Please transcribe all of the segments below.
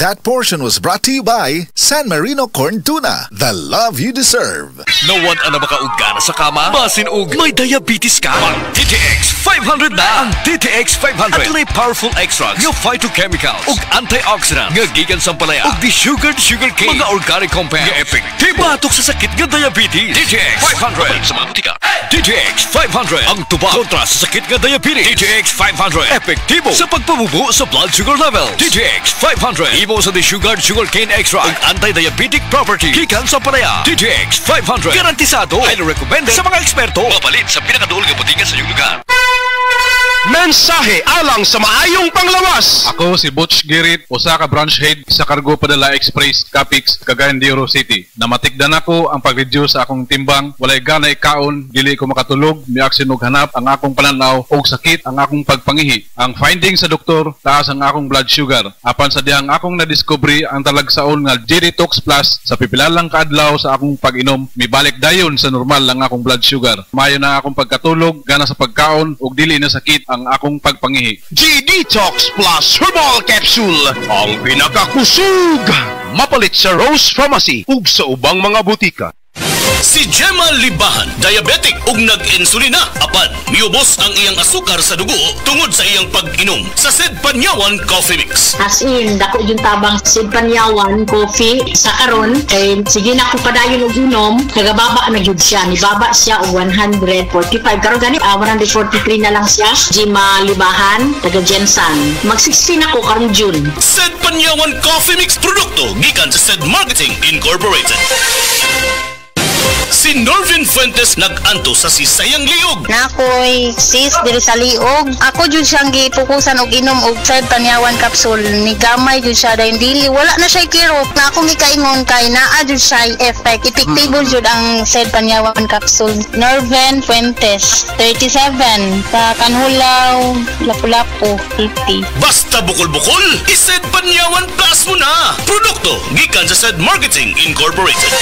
That portion was brought to you by San Marino Corn Tuna, the love you deserve. Nawan ang makaugana sa kama, masinug, may diabetes ka. Ang DTX 500 na! Ang DTX 500 at may powerful extracts, nga phytochemicals, ug antioxidants, nga gikan sa palaya, ug di-sugar cane, mga organic compounds, nga epektibo batok sa sakit nga diabetes. DTX 500 sa mga butika. DTX 500 ang tubag kontra sa sakit nga diabetes. DTX 500 epektibo sa pagpabubo sa blood sugar level. DTX 500 imo sa di-sugar cane extract ug anti-diabetic property gikan sa palaya. DTX 500 garantisado, highly recommended sa mga eksperto. Mapalit sa pinakaduol nga butika sa inyong lugar. Mensahe alang sa maayong panglawas. Ako si Butch Girit, usa ka branch head sa Cargo Padala Express, Capix, Cagayan de Oro City. Namatikdan ako ang pag-reduce sa akong timbang, walay ganay kaon, dili ko makatulog, miaksin og hanap ang akong pananaw og sakit ang akong pagpangihi. Ang finding sa doktor, taas ang akong blood sugar. Apan sa dihang akong nadiscovery ang talagsaon nga G-Detox Plus sa pipilalang kaadlaw sa akong pag-inom, mibalik dayon sa normal lang akong blood sugar. Mayo na akong pagkatulog, gana sa pagkaon ug dili na sakit ang akong pagpangihi. G-Detox Plus Herbal Capsule, ang pinakakusog, mapalit sa Rose Pharmacy ug sa ubang mga butika. Si Gemma Libahan, diabetic ug nag-insulina, apan miubos ang iyang asukar sa dugo tungod sa iyang pag-inom sa Sid Panyawan Coffee Mix. As in, dako yung tabang Sid Panyawan Coffee sa karon kay sige na ko padayon og inom, nagababa na gyud siya, nibaba siya og 145 karon gani 143 na lang siya. Gemma Libahan, taga Jensan. Mag-16 ako karong June. Sid Panyawan Coffee Mix produkto gikan sa Sid Marketing Incorporated. Si Norvin Fuentes nag-anto sa sisayang liog. Nakoy sis diri sa liog. Ako jud siyang gipukusan og inom og Sid Panyawan capsule. Ni gamay jud siya dahil dili wala na siya kirot. Na ako mikaingon kay naa jud siya effect. Epektibo jud ang Sid Panyawan capsule. Norvin Fuentes, 37, sa Kanhulaw, Lapu-Lapu, City. Basta bukol-bukol, i-Sid Panyawan Plus mo na. Produkto gikan sa Sid Marketing Incorporated.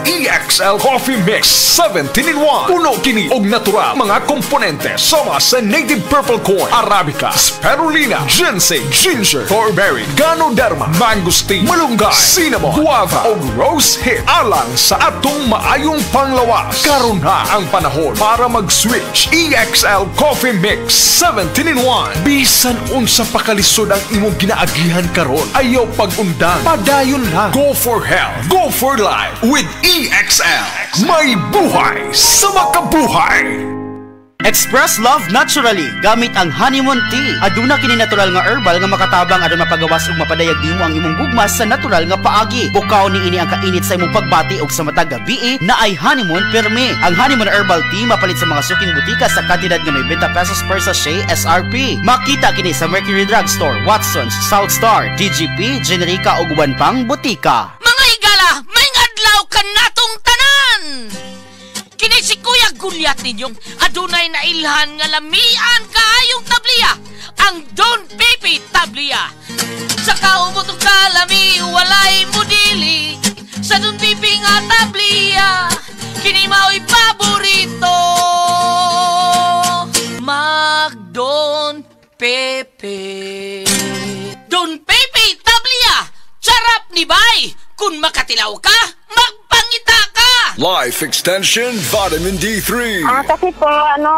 EXL Coffee Mix 17-in-1. Puno kini og natural mga komponente sama sa native purple corn, arabica, spirulina, ginseng, ginger, thornberry, ganoderma, mangosteen, malunggay, cinnamon, guava ug rose hip alang sa atong maayong panglawas. Karon na ang panahon para mag-switch. EXL Coffee Mix 17-in-1. Bisan unsa pa kalisod ang imong ginaagihan karon, ayaw pag-undang, padayon lang. Go for health, go for life with EXL. May buhay sa makabuhay. Express love naturally gamit ang honeymoon tea. Aduna kini natural nga herbal nga makatabang aron mapagawas ug mapadayag nimo ang imong gugma sa natural nga paagi. Bukaw ni ini ang kainit sa imong pagbati ug sa matag gabi na ay honeymoon perme. Ang honeymoon herbal tea mapalit sa mga suking butika sa kantidad nga 90 pesos per sachet SRP. Makita kini sa Mercury Drugstore, Watson's, South Star, DGP, Generica ug uban pang butika. Mga higala, may adlaw ka natong tanan! Kini si Kuya Gulyat ninyong adunay na ilhan nga lamian kaayong tabliya, ang Don Pepe Tabliya. Sa kaumutong kalami, walay mudili, sa Don Pepe nga tabliya, kini mao'y paborito. Mag Don Pepe. Don Pepe Tabliya, sarap ni bay! Kung makatilaw ka, magpangita ka! Life Extension Vitamin D3. Kasi po,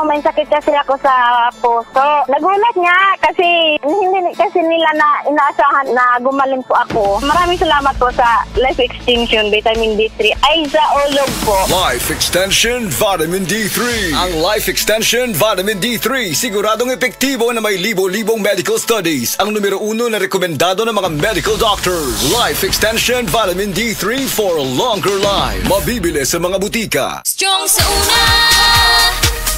may sakit kasi ako sa puso. Nagulat nga kasi hindi kasi nila na inaasahan na gumaling po ako. Maraming salamat po sa Life Extension Vitamin D3. Ay, sa olog po. Life Extension Vitamin D3. Ang Life Extension Vitamin D3, siguradong epektibo na may libo-libong medical studies. Ang numero 1 na rekomendado ng mga medical doctors. Life Extension Vitamin D3 for a longer life. Mabibili sa mga butika. Strong sa una,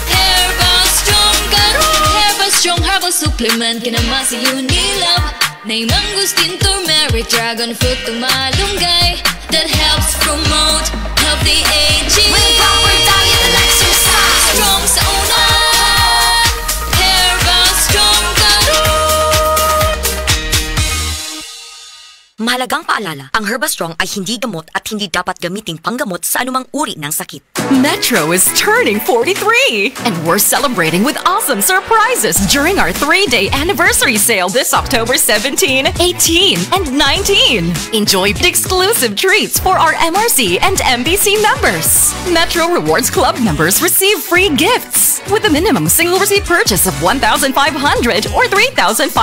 Herbal Strong karon. Herbal Strong Herbal Supplement kinamasi unilab. Nay mangosteen, turmeric, dragon fruit, tumalunggay. That helps promote healthy aging. With proper diet and exercise. Strong sa una, Herbal Strong karon. Mahalagang paalala, ang Herbastrong ay hindi gamot at hindi dapat gamiting panggamot sa anumang uri ng sakit. Metro is turning 43, and we're celebrating with awesome surprises during our 3-day anniversary sale this October 17, 18, and 19. Enjoy exclusive treats for our MRC and MBC members. Metro Rewards Club members receive free gifts with a minimum single receipt purchase of 1,500 or 3,500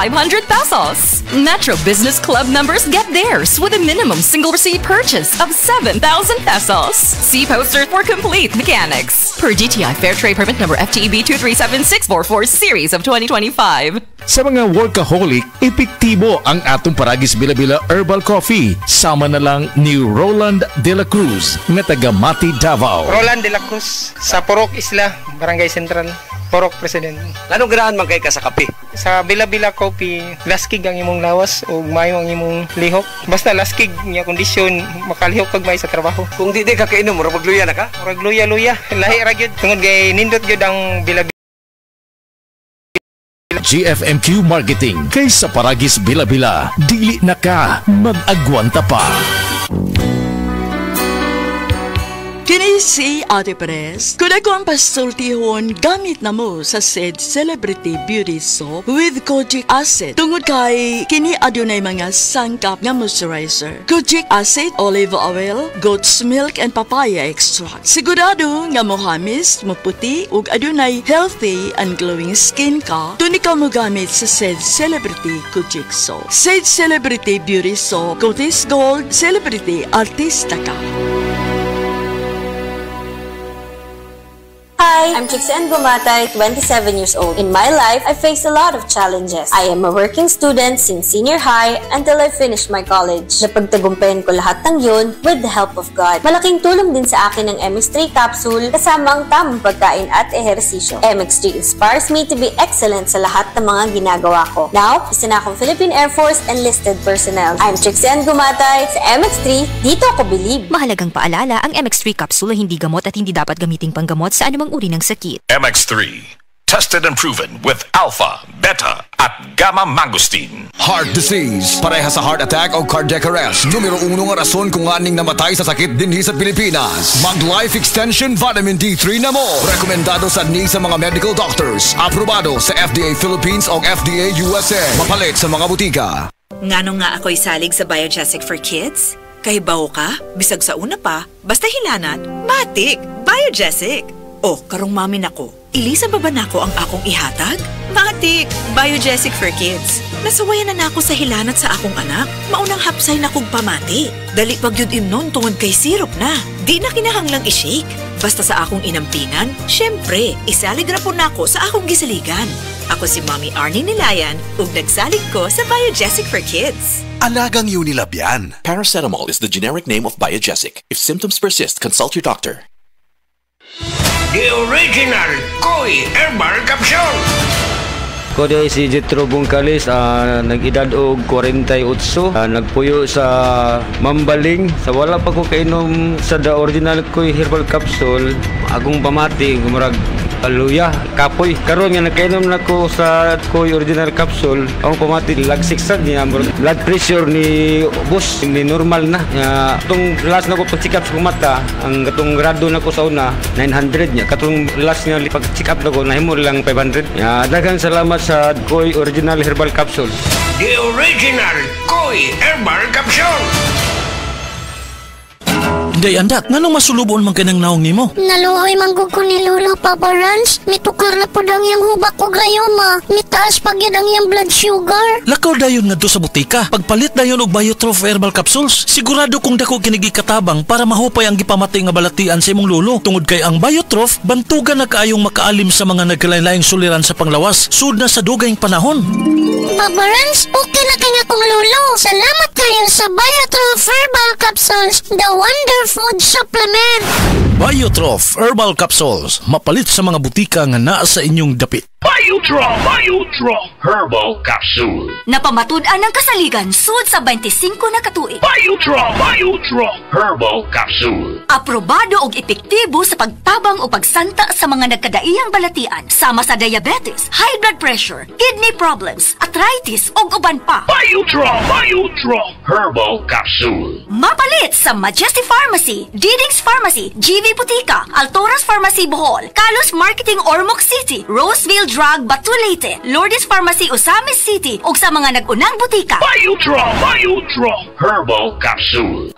pesos. Metro Business Club members get theirs with a minimum single receipt purchase of 7,000 pesos. See poster for complete mechanics. Per DTI Fair Trade Permit number FTEB 237644 series of 2025. Sa mga workaholic, epektibo ang atong Paragis Bila-Bila Herbal Coffee. Sama na lang ni Roland De La Cruz na taga Mati, Davao. Roland De La Cruz sa Porok Isla, Barangay Central. Porok President. Anong ganahan man kay ka sa kape? Sa Bila-Bila Coffee, laskig ang imong lawas o mayo ang imong lihok. Basta laskig niya kondisyon, makalihok kag may sa trabaho. Kung di ka kainom, mura magluya na ka? Mura luya-luya. Lahi ra gyud. Tungod kay nindot gyud ang Bila-Bila. GFMQ Marketing. Kay sa Paragis Bila-Bila, dili na ka mag-agwanta pa. Kini si Ate Perez. Kung ako ang pasultihon, gamit na mo sa SED Celebrity Beauty Soap with Kojic Acid. Tungod kay kini adunay mga sangkap nga moisturizer. Kojic Acid, olive oil, goat's milk, and papaya extract. Sigurado nga mohamis, maputi, ug adunay healthy and glowing skin ka, tuni ka mo gamit sa SED Celebrity Kojic Soap. SED Celebrity Beauty Soap, Cotis Gold, Celebrity Artista ka. Hi, I'm Trixie Gumatay, 27 years old. In my life, I faced a lot of challenges. I am a working student since senior high until I finished my college. Napagtagumpayan ko lahat ng yun with the help of God. Malaking tulong din sa akin ang MX3 capsule kasama ang tamang pagkain at ehersisyo. MX3 inspires me to be excellent sa lahat ng mga ginagawa ko. Now, isa na akong Philippine Air Force enlisted personnel. I'm Trixie Gumatay sa MX3, dito ako believe. Mahalagang paalala, ang MX3 capsule ay hindi gamot at hindi dapat gamiting panggamot sa anumang uri ng sakit. MX3, tested and proven with alpha, beta, at gamma mangosteen. Heart disease, pareha sa heart attack o cardiac arrest. Numero 1 nga rason kung aning namatay sa sakit dinhi sa Pilipinas. Mag Life Extension Vitamin D3 na mo. Rekomendado sa ni sa mga medical doctors. Aprobado sa FDA Philippines o FDA USA. Mapalit sa mga butika. Ngano nga ako'y salig sa Biogesic for Kids? Kahibaw ka, bisag sa una pa, basta hilanat, matik, Biogesic. O, karong mamin ako, ilisan ba nako ang akong ihatag? Matik, Biogesic for Kids. Nasawayan na nako sa hilanat sa akong anak, maunang hapsay na kong pamati. Dali pag yun imnon tungod kay syrup na, di na kinahanglang i-shake. Basta sa akong inampingan, syempre, isalig ra po nako sa akong gisaligan. Ako si Mommy Arnie Nilayan, ug nagsalig ko sa Biogesic for Kids. Alagang Unilab yan. Paracetamol is the generic name of Biogesic. If symptoms persist, consult your doctor. The original Koi Herbal Capsule. Ko di si Jetro Bungkalis, nag-edad og 48, nagpuyo sa Mambaling. Sa wala pa ko kainom sa the original Koi Herbal Capsule, agong pamati, gumurag aluya, kapoy. Karon nga nakainom na ko sa Koi Original Capsule, ang pamati lagsik sad niya, blood pressure ni boss ni normal na. Katong last na ko pag-check up sa mata, ang katong grado na ko sa una 900 niya. Katong last nga pag-check up na ko nahimo lang 500. Daghang salamat sa Koi Original Herbal Capsule. The original Koi Herbal Capsule. Day andak, nganong masulubon man kanang naong nimo? Naluoy manggug ko ni Lolo Papa Rans. Mitukar na po dang yung hubak ko gayoma. Mitaas pag yun ang yung blood sugar. Lakaw dayon nga do sa butika. Pagpalit dayon og Biotrof Herbal Capsules, sigurado kung dako kinigi katabang para mahupay ang gipamati nga balatian sa imong lolo. Tungod kay ang Biotrof, bantugan na kaayong makaalim sa mga nagkalain-laing suliran sa panglawas, sud na sa dugayng panahon. Papa Rans, okay na kay nga kong lolo. Salamat kayo sa Biotrof Herbal Capsules, the wonder food supplement. Biotrof Herbal Capsules, mapalit sa mga butika nga naa sa inyong dapit. Biotrof Herbal Capsule. Napamatud-an ang kasaligan sud sa 25 na katuig. Biotrof Herbal Capsule. Aprobado og epektibo sa pagtabang o pagsanta sa mga nagkadaiyang balatian sama sa diabetes, high blood pressure, kidney problems, arthritis ug uban pa. Biotrof Herbal Capsule. Mapalit sa Majesty Pharmacy, Diding's Pharmacy, GV Butika, Altoras Pharmacy Bohol, Kalos Marketing Ormoc City, Roseville Drug Batulete, Lourdes Pharmacy Osamis City ug sa mga nag-unang butika. Biotrof Herbal Capsule.